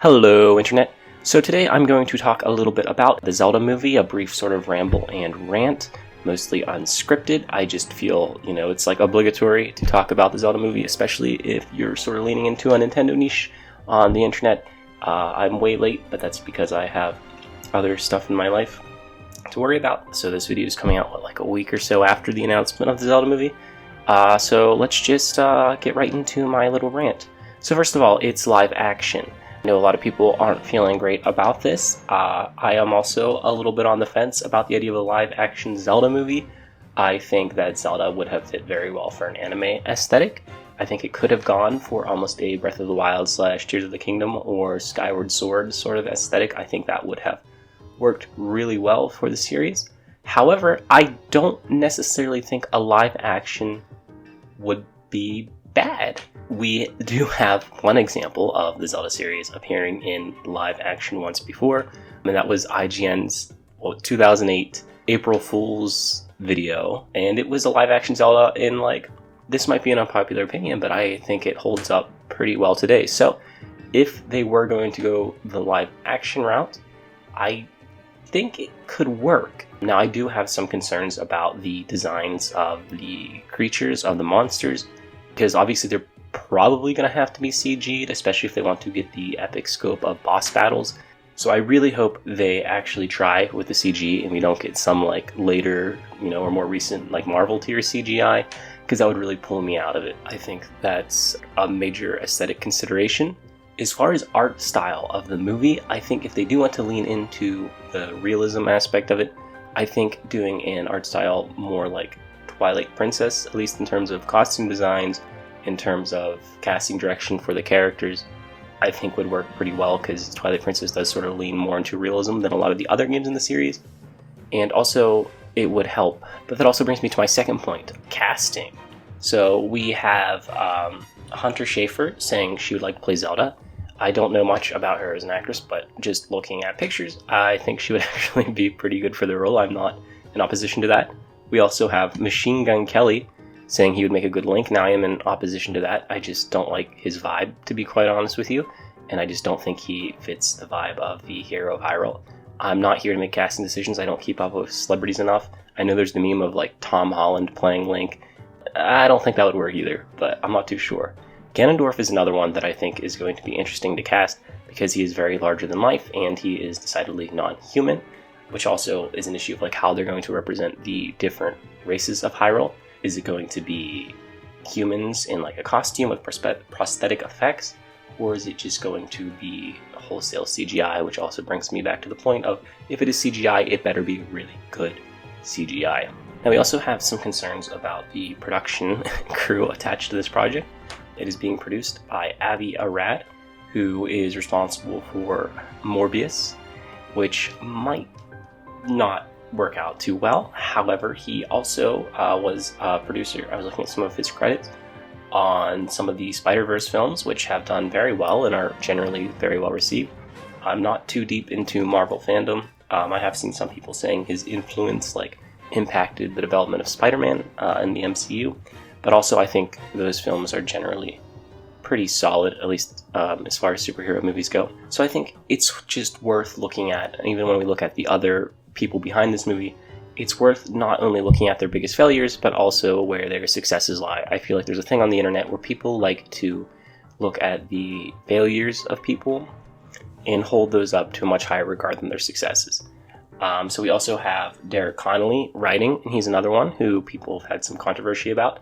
Hello, Internet. So today I'm going to talk a little bit about the Zelda movie, a brief sort of ramble and rant, mostly unscripted. I just feel, it's like obligatory to talk about the Zelda movie, especially if you're sort of leaning into a Nintendo niche on the Internet. I'm way late, but that's because I have other stuff in my life to worry about. So this video is coming out, like a week or so after the announcement of the Zelda movie. So let's just get right into my little rant. So first of all, it's live action. I know a lot of people aren't feeling great about this. I am also a little bit on the fence about the idea of a live-action Zelda movie. I think that Zelda would have fit very well for an anime aesthetic. I think it could have gone for almost a Breath of the Wild / Tears of the Kingdom or Skyward Sword sort of aesthetic. I think that would have worked really well for the series. However, I don't necessarily think a live-action would be bad. We do have one example of the Zelda series appearing in live action once before, and that was IGN's 2008 April Fool's video, and it was a live action Zelda in, this might be an unpopular opinion, but I think it holds up pretty well today. So if they were going to go the live action route, I think it could work. Now, I do have some concerns about the designs of the creatures, of the monsters, because obviously they're probably going to have to be CG'd, especially if they want to get the epic scope of boss battles. So I really hope they actually try with the CG and we don't get some later, or more recent Marvel tier CGI, because that would really pull me out of it. I think that's a major aesthetic consideration. As far as art style of the movie, I think if they do want to lean into the realism aspect of it, I think doing an art style more like Twilight Princess, at least in terms of costume designs, in terms of casting direction for the characters, I think would work pretty well, because Twilight Princess does sort of lean more into realism than a lot of the other games in the series. And also, it would help. But that also brings me to my second point, casting. So we have Hunter Schafer saying she would like to play Zelda. I don't know much about her as an actress, but just looking at pictures, I think she would actually be pretty good for the role. I'm not in opposition to that. We also have Machine Gun Kelly saying he would make a good Link. Now, I am in opposition to that. I just don't like his vibe, to be quite honest with you, and I just don't think he fits the vibe of the hero of Hyrule. I'm not here to make casting decisions. I don't keep up with celebrities enough. I know there's the meme of Tom Holland playing Link. I don't think that would work either, but I'm not too sure. Ganondorf is another one that I think is going to be interesting to cast, because he is very larger than life and he is decidedly non-human, which also is an issue of how they're going to represent the different races of Hyrule. Is it going to be humans in a costume with prosthetic effects, or is it just going to be wholesale CGI, which also brings me back to the point of, if it is CGI, it better be really good CGI. Now, we also have some concerns about the production crew attached to this project. It is being produced by Avi Arad, who is responsible for Morbius, which might not work out too well. However, he also was a producer. I was looking at some of his credits on some of the Spider-Verse films, which have done very well and are generally very well received. I'm not too deep into Marvel fandom. I have seen some people saying his influence impacted the development of Spider-Man in the MCU, but also I think those films are generally pretty solid, at least as far as superhero movies go. So I think it's just worth looking at, and even when we look at the other people behind this movie, it's worth not only looking at their biggest failures, but also where their successes lie. I feel like there's a thing on the internet where people like to look at the failures of people and hold those up to a much higher regard than their successes. So we also have Derek Connolly writing, and he's another one who people have had some controversy about.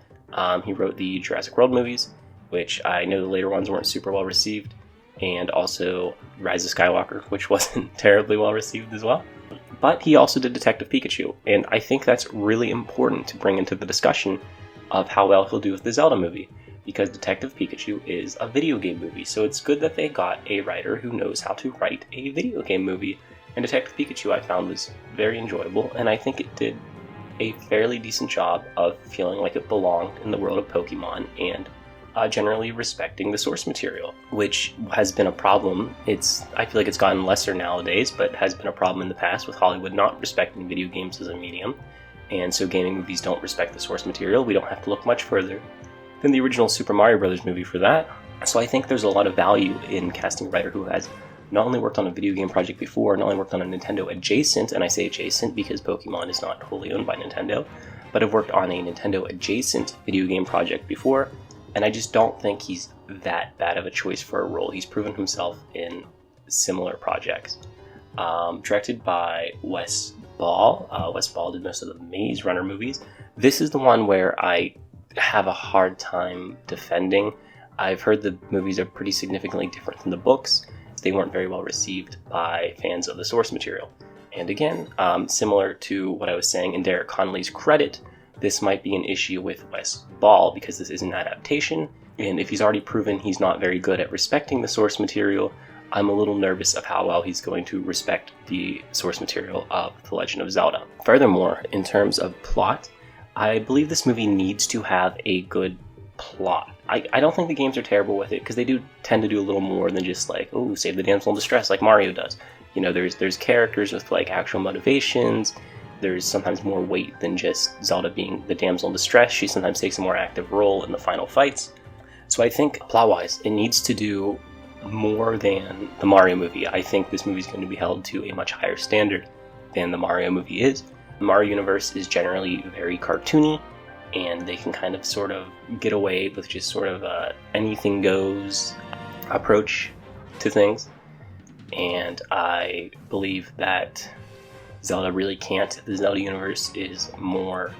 He wrote the Jurassic World movies, which I know the later ones weren't super well received, and also Rise of Skywalker, which wasn't terribly well received as well. But he also did Detective Pikachu, and I think that's really important to bring into the discussion of how well he'll do with the Zelda movie, because Detective Pikachu is a video game movie, so it's good that they got a writer who knows how to write a video game movie. And Detective Pikachu I found was very enjoyable, and I think it did a fairly decent job of feeling like it belonged in the world of Pokemon and generally respecting the source material, which has been a problem. I feel like it's gotten lesser nowadays, but has been a problem in the past with Hollywood not respecting video games as a medium. And so gaming movies don't respect the source material. We don't have to look much further than the original Super Mario Bros. Movie for that. So I think there's a lot of value in casting a writer who has not only worked on a video game project before, not only worked on a Nintendo adjacent, and I say adjacent because Pokemon is not wholly owned by Nintendo, but have worked on a Nintendo adjacent video game project before, and I just don't think he's that bad of a choice for a role. He's proven himself in similar projects. Directed by Wes Ball. Wes Ball did most of the Maze Runner movies. This is the one where I have a hard time defending. I've heard the movies are pretty significantly different than the books. They weren't very well received by fans of the source material. And again, similar to what I was saying in Derek Connolly's credit, this might be an issue with Wes Ball because this is an adaptation, and if he's already proven he's not very good at respecting the source material, I'm a little nervous of how well he's going to respect the source material of The Legend of Zelda. Furthermore, in terms of plot, I believe this movie needs to have a good plot. I don't think the games are terrible with it, because they do tend to do a little more than just like, oh, save the damsel in distress like Mario does. You know, there's characters with like actual motivations. There's sometimes more weight than just Zelda being the damsel in distress. She sometimes takes a more active role in the final fights. So I think plot-wise, it needs to do more than the Mario movie. I think this movie is going to be held to a much higher standard than the Mario movie is. The Mario universe is generally very cartoony, and they can kind of sort of get away with just sort of anything goes approach to things. And I believe that Zelda really can't. The Zelda universe is more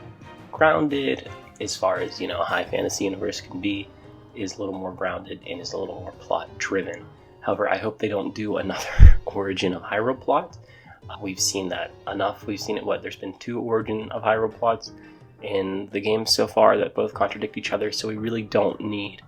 grounded as far as, you know, a high fantasy universe can be, is a little more grounded and is a little more plot driven. However, I hope they don't do another Origin of Hyrule plot. We've seen that enough. We've seen it, there's been 2 Origin of Hyrule plots in the games so far that both contradict each other, so we really don't need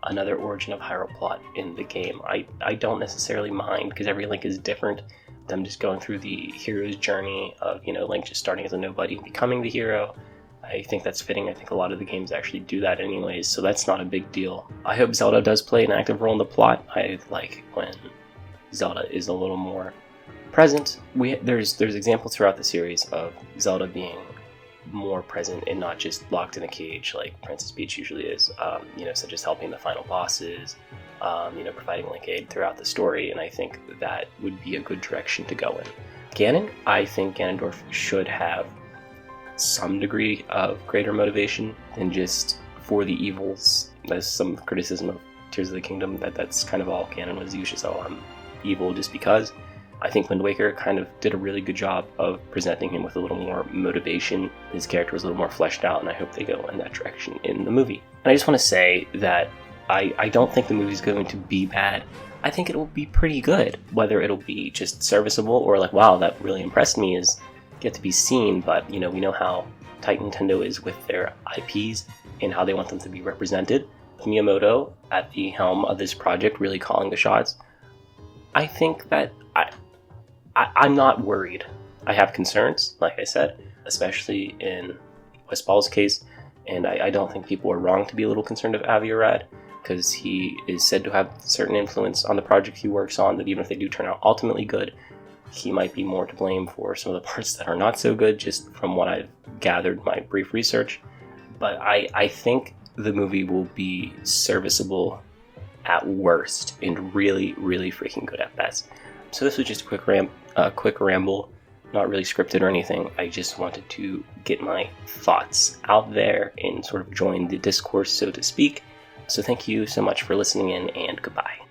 another Origin of Hyrule plot in the game. I don't necessarily mind, because every Link is different. Them just going through the hero's journey of, you know, Link just starting as a nobody and becoming the hero. I think that's fitting. I think a lot of the games actually do that anyways, so that's not a big deal. I hope Zelda does play an active role in the plot. I like when Zelda is a little more present. There's examples throughout the series of Zelda being more present and not just locked in a cage like Princess Peach usually is, such as helping the final bosses, providing Link aid throughout the story, and I think that would be a good direction to go in. Ganon, I think Ganondorf should have some degree of greater motivation than just for the evils. There's some criticism of Tears of the Kingdom that's kind of all Ganon was. He was just, I'm evil just because. I think Wind Waker kind of did a really good job of presenting him with a little more motivation. His character was a little more fleshed out, and I hope they go in that direction in the movie. And I just want to say that I don't think the movie's going to be bad. I think it will be pretty good. Whether it'll be just serviceable or like, wow, that really impressed me, is yet to be seen. But, we know how tight Nintendo is with their IPs and how they want them to be represented. Miyamoto at the helm of this project really calling the shots. I think that I'm not worried. I have concerns, like I said, especially in Wes Ball's case, and I don't think people are wrong to be a little concerned of Avi Arad, because he is said to have certain influence on the project he works on, that even if they do turn out ultimately good, he might be more to blame for some of the parts that are not so good, just from what I've gathered in my brief research. But I think the movie will be serviceable at worst and really, really freaking good at best. So this was just a quick ramble, not really scripted or anything. I just wanted to get my thoughts out there and sort of join the discourse, so to speak. So thank you so much for listening in, and goodbye.